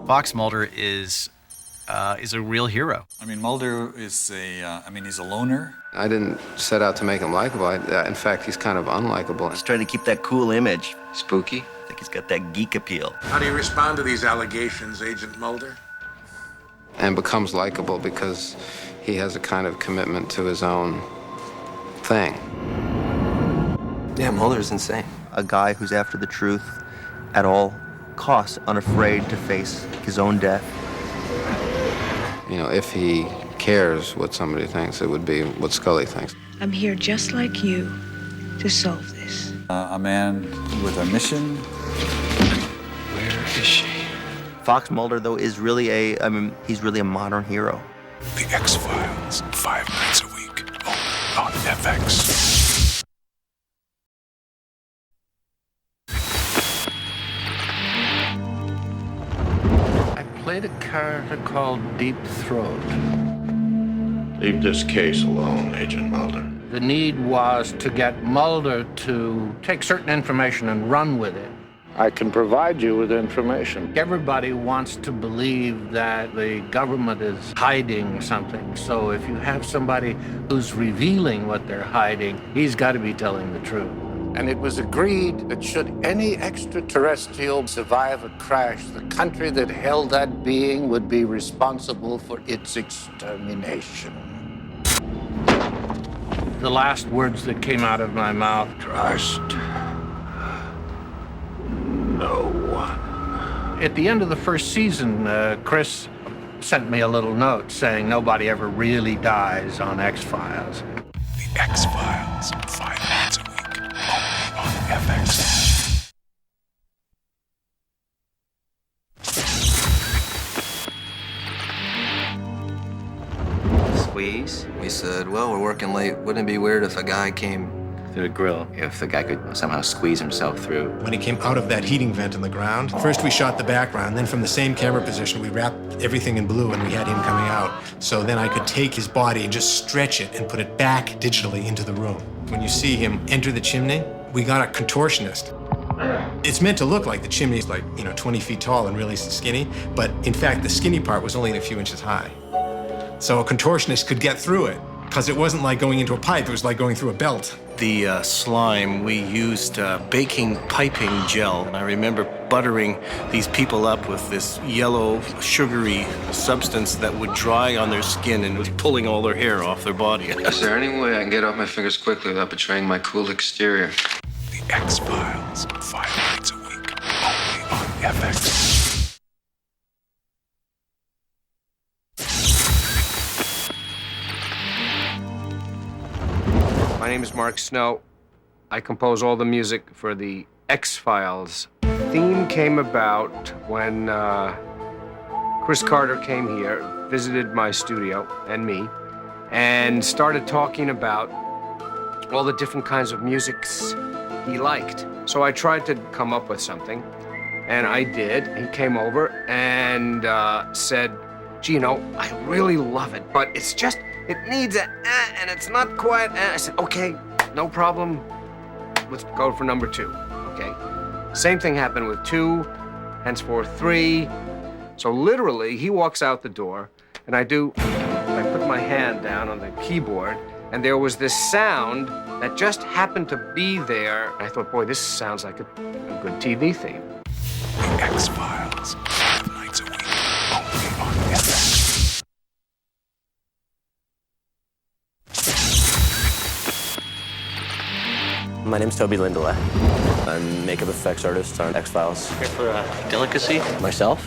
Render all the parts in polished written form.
Fox Mulder is a real hero. I mean, Mulder is he's a loner. I didn't set out to make him likable. In fact, he's kind of unlikable. He's trying to keep that cool image. Spooky. I think he's got that geek appeal. How do you respond to these allegations, Agent Mulder? And becomes likable because he has a kind of commitment to his own thing. Yeah, Mulder's insane. A guy who's after the truth at all costs, unafraid to face his own death. You know, if he cares what somebody thinks, it would be what Scully thinks. I'm here just like you to solve this. A man with a mission. Where is she? Fox Mulder, though, is really he's really a modern hero. The X-Files, 5 nights a week, only on FX. Played a character called Deep Throat. Leave this case alone, Agent Mulder. The need was to get Mulder to take certain information and run with it. I can provide you with information. Everybody wants to believe that the government is hiding something. So if you have somebody who's revealing what they're hiding, he's got to be telling the truth. And it was agreed that should any extraterrestrial survive a crash, the country that held that being would be responsible for its extermination. The last words that came out of my mouth, Trust no one. at the end of the first season, Chris sent me a little note saying nobody ever really dies on X-Files. The X-Files, 5 nights a week, only on FX. Squeeze. We said, well, we're working late. Wouldn't it be weird if a guy came through the grill? If the guy could somehow squeeze himself through. When he came out of that heating vent in the ground, first we shot the background, then from the same camera position, we wrapped everything in blue and we had him coming out. So then I could take his body and just stretch it and put it back digitally into the room. When you see him enter the chimney, we got a contortionist. It's meant to look like the chimney's 20 feet tall and really skinny, but in fact, the skinny part was only a few inches high. So a contortionist could get through it, because it wasn't like going into a pipe, it was like going through a belt. The slime, we used baking piping gel. I remember buttering these people up with this yellow, sugary substance that would dry on their skin and was pulling all their hair off their body. Is there any way I can get off my fingers quickly without betraying my cool exterior? The X-Files, 5 nights a week, only on FX. My name is Mark Snow. I compose all the music for the X-Files. The theme came about when Chris Carter came here, visited my studio and me, and started talking about all the different kinds of musics he liked. So I tried to come up with something, and I did. He came over and said, gee, I really love it, but it needs a and it's not quite. I said, okay, no problem. Let's go for number 2, okay? Same thing happened with 2, henceforth 3. So literally, he walks out the door, and I put my hand down on the keyboard, and there was this sound that just happened to be there. I thought, boy, this sounds like a good TV theme. The X-Files, 5 nights a week, only on FX. My name's Toby Lindelof. I'm makeup effects artist on X-Files. Here for a delicacy? Myself.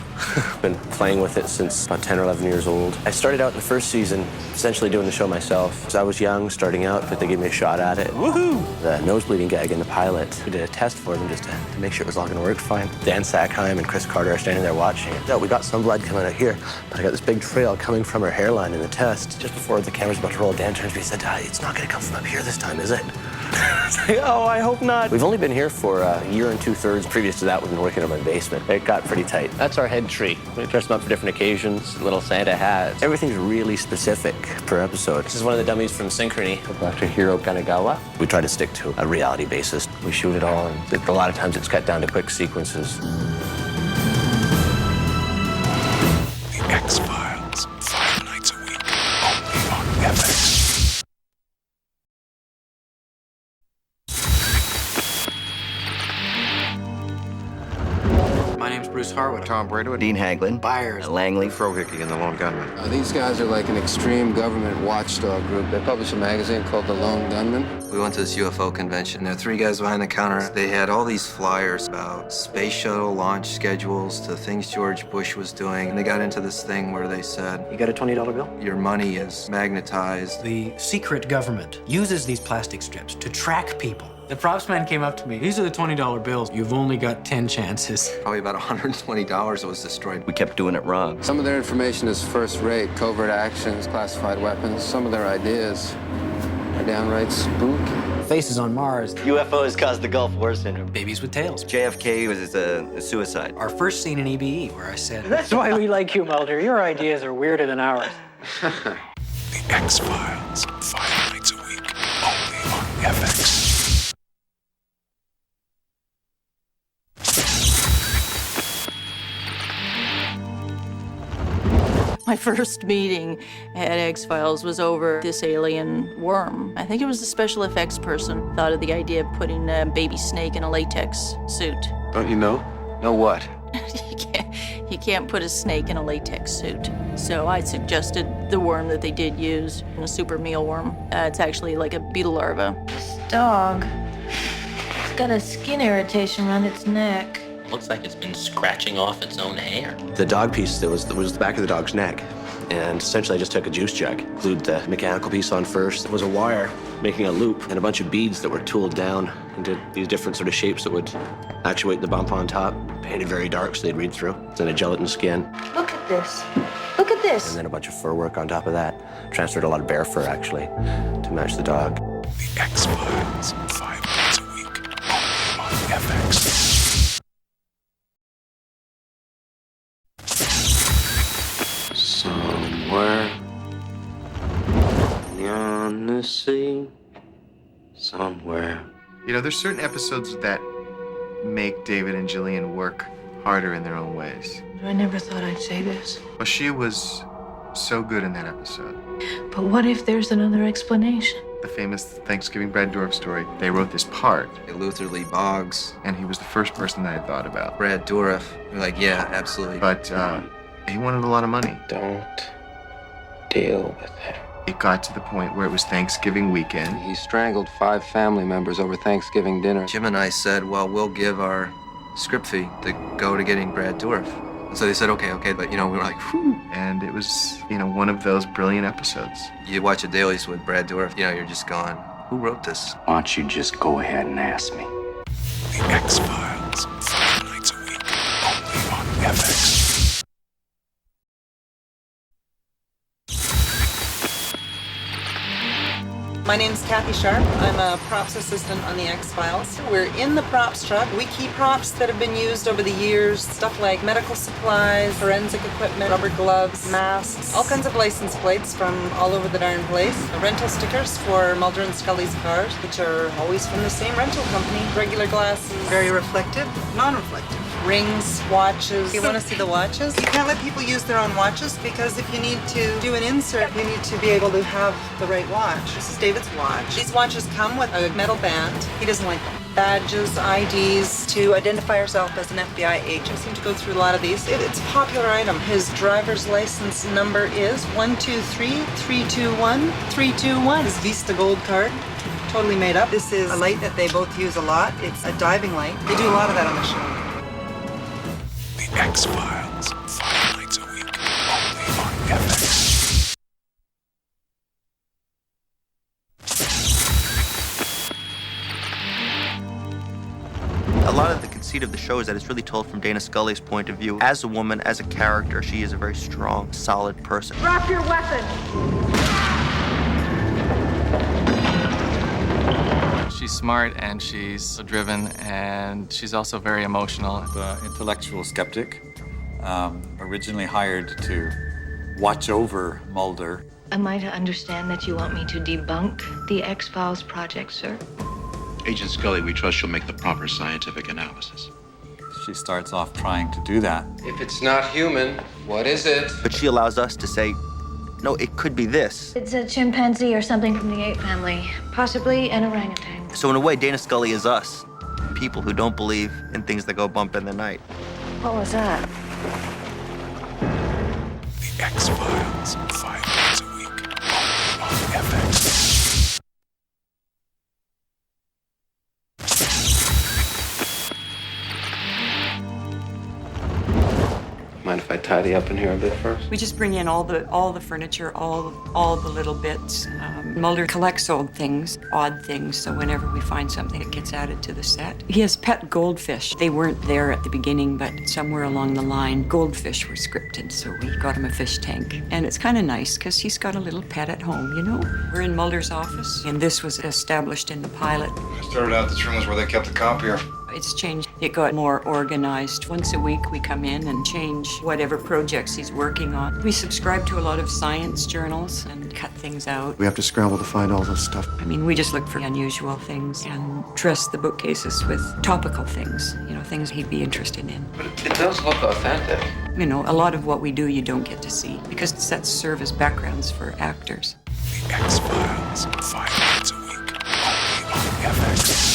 Been playing with it since about 10 or 11 years old. I started out in the first season essentially doing the show myself. I was young, starting out, but they gave me a shot at it. Woohoo! The nose bleeding gag in the pilot, we did a test for them just to make sure it was all going to work fine. Dan Sackheim and Chris Carter are standing there watching it. We got some blood coming out here, but I got this big trail coming from her hairline in the test. Just before the camera's about to roll, Dan turns to me and said, it's not going to come from up here this time, is it? I was like, oh, I hope not. We've only been here for a year and 2/3. Previous to that, we've been working in my basement. It got pretty tight. That's our head tree. We dress them up for different occasions, little Santa hats. Everything's really specific per episode. This is one of the dummies from Synchrony, Dr. Hiro Kanagawa. We try to stick to a reality basis. We shoot it all, and a lot of times it's cut down to quick sequences. X-Files, 5 nights a week, only on FX. My name's Bruce Harwood. Tom Braidwood. Dean Haglin. Byers. Langley. Frohickey and the Lone Gunman. These guys are like an extreme government watchdog group. They publish a magazine called The Lone Gunman. We went to this UFO convention. There were 3 guys behind the counter. They had all these flyers about space shuttle launch schedules to things George Bush was doing. And they got into this thing where they said, You got a $20 bill? your money is magnetized. The secret government uses these plastic strips to track people. The props man came up to me. These are the $20 bills. You've only got 10 chances. Probably about $120 was destroyed. We kept doing it wrong. Some of their information is first-rate, covert actions, classified weapons. Some of their ideas are downright spooky. Faces on Mars. UFOs caused the Gulf War syndrome. Babies with tails. JFK was a suicide. Our first scene in EBE where I said, That's why we like you, Mulder. Your ideas are weirder than ours. The X-Files, 5 nights a week, only on FX. My first meeting at X-Files was over this alien worm. I think it was the special effects person thought of the idea of putting a baby snake in a latex suit. Don't you know? Know what? You can't put a snake in a latex suit. So I suggested the worm that they did use, a super mealworm. It's actually like a beetle larva. This dog, it's got a skin irritation around its neck. Looks like it's been scratching off its own hair. The dog piece that was the back of the dog's neck. And essentially I just took a juice jug, glued the mechanical piece on first. It was a wire making a loop and a bunch of beads that were tooled down into these different sort of shapes that would actuate the bump on top. Painted very dark so they'd read through. Then a gelatin skin. Look at this. Look at this. And then a bunch of fur work on top of that. Transferred a lot of bear fur, actually, to match the dog. The X-Files, 5 nights a week, only on FX. Somewhere beyond the sea, somewhere. You know, there's certain episodes that make David and Gillian work harder in their own ways. I never thought I'd say this. Well, she was so good in that episode. But what if there's another explanation? The famous Thanksgiving Brad Dourif story, they wrote this part. Luther Lee Boggs. And he was the first person that I thought about. Brad Dourif. We're like, yeah, absolutely. But he wanted a lot of money. Don't deal with it. It got to the point where it was Thanksgiving weekend. He strangled 5 family members over Thanksgiving dinner. Jim and I said, well, we'll give our script fee to go to getting Brad Dourif. And so they said, okay, but, we were like, whew. And it was, one of those brilliant episodes. You watch a dailies with Brad Dourif, you're just going, who wrote this? Why don't you just go ahead and ask me? The X-Files, 5 nights a week, only on FX. My name's Kathy Sharp. I'm a props assistant on the X-Files. We're in the props truck. We keep props that have been used over the years, stuff like medical supplies, forensic equipment, rubber gloves, masks, all kinds of license plates from all over the darn place. Rental stickers for Mulder and Scully's cars, which are always from the same rental company. Regular glasses, very reflective, non-reflective. Rings, watches. You want to see the watches? You can't let people use their own watches because if you need to do an insert, you need to be able to have the right watch. This is David's watch. These watches come with a metal band. He doesn't like them. Badges, IDs, to identify yourself as an FBI agent. I seem to go through a lot of these. It's a popular item. His driver's license number is 123-321-321. His Vista Gold card. Totally made up. This is a light that they both use a lot. It's a diving light. They do a lot of that on the show. The X-Files, 5 nights a week, only on FX. A lot of the conceit of the show is that it's really told from Dana Scully's point of view. As a woman, as a character, she is a very strong, solid person. Drop your weapon! She's smart and she's driven and she's also very emotional. The intellectual skeptic, originally hired to watch over Mulder. Am I to understand that you want me to debunk the X-Files project, sir? Agent Scully, we trust you'll make the proper scientific analysis. She starts off trying to do that. If it's not human, what is it? But she allows us to say, no, it could be this. It's a chimpanzee or something from the ape family, possibly an orangutan. So in a way, Dana Scully is us, people who don't believe in things that go bump in the night. What was that? The X-Files, 5 days a week, only on FX. Mind if I tidy up in here a bit first? We just bring in all the furniture, all the little bits. Mulder collects old things, odd things, so whenever we find something, it gets added to the set. He has pet goldfish. They weren't there at the beginning, but somewhere along the line, goldfish were scripted, so we got him a fish tank. And it's kind of nice, because he's got a little pet at home, you know? We're in Mulder's office, and this was established in the pilot. I started out this room was where they kept the copier. It's changed. It got more organized. Once a week, we come in and change whatever projects he's working on. We subscribe to a lot of science journals and cut things out. We have to scramble to find all this stuff. I mean, we just look for unusual things and dress the bookcases with topical things, you know, things he'd be interested in. But it does look authentic. You know, a lot of what we do you don't get to see because sets serve as backgrounds for actors. The X-Files, 5 nights a week, only on FX.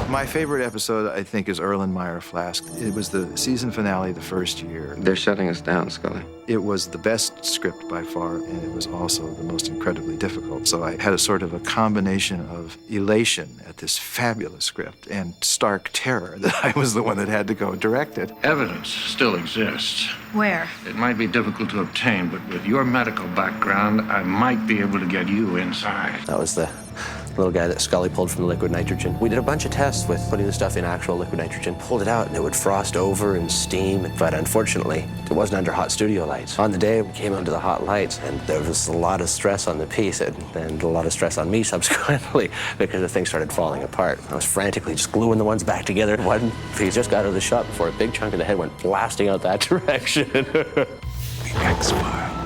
My favorite episode, I think, is Erlenmeyer Flask. It was the season finale the first year. They're shutting us down, Scully. It was the best script by far, and it was also the most incredibly difficult. So I had a sort of a combination of elation at this fabulous script and stark terror that I was the one that had to go direct it. Evidence still exists. Where? It might be difficult to obtain, but with your medical background, I might be able to get you inside. That was the little guy that Scully pulled from the liquid nitrogen. We did a bunch of tests with putting the stuff in actual liquid nitrogen, pulled it out, and it would frost over and steam. But unfortunately, it wasn't under hot studio lights. On the day, we came under the hot lights, and there was a lot of stress on the piece and a lot of stress on me subsequently because the thing started falling apart. I was frantically just gluing the ones back together. One piece just got out of the shot before a big chunk of the head went blasting out that direction. The X-Files.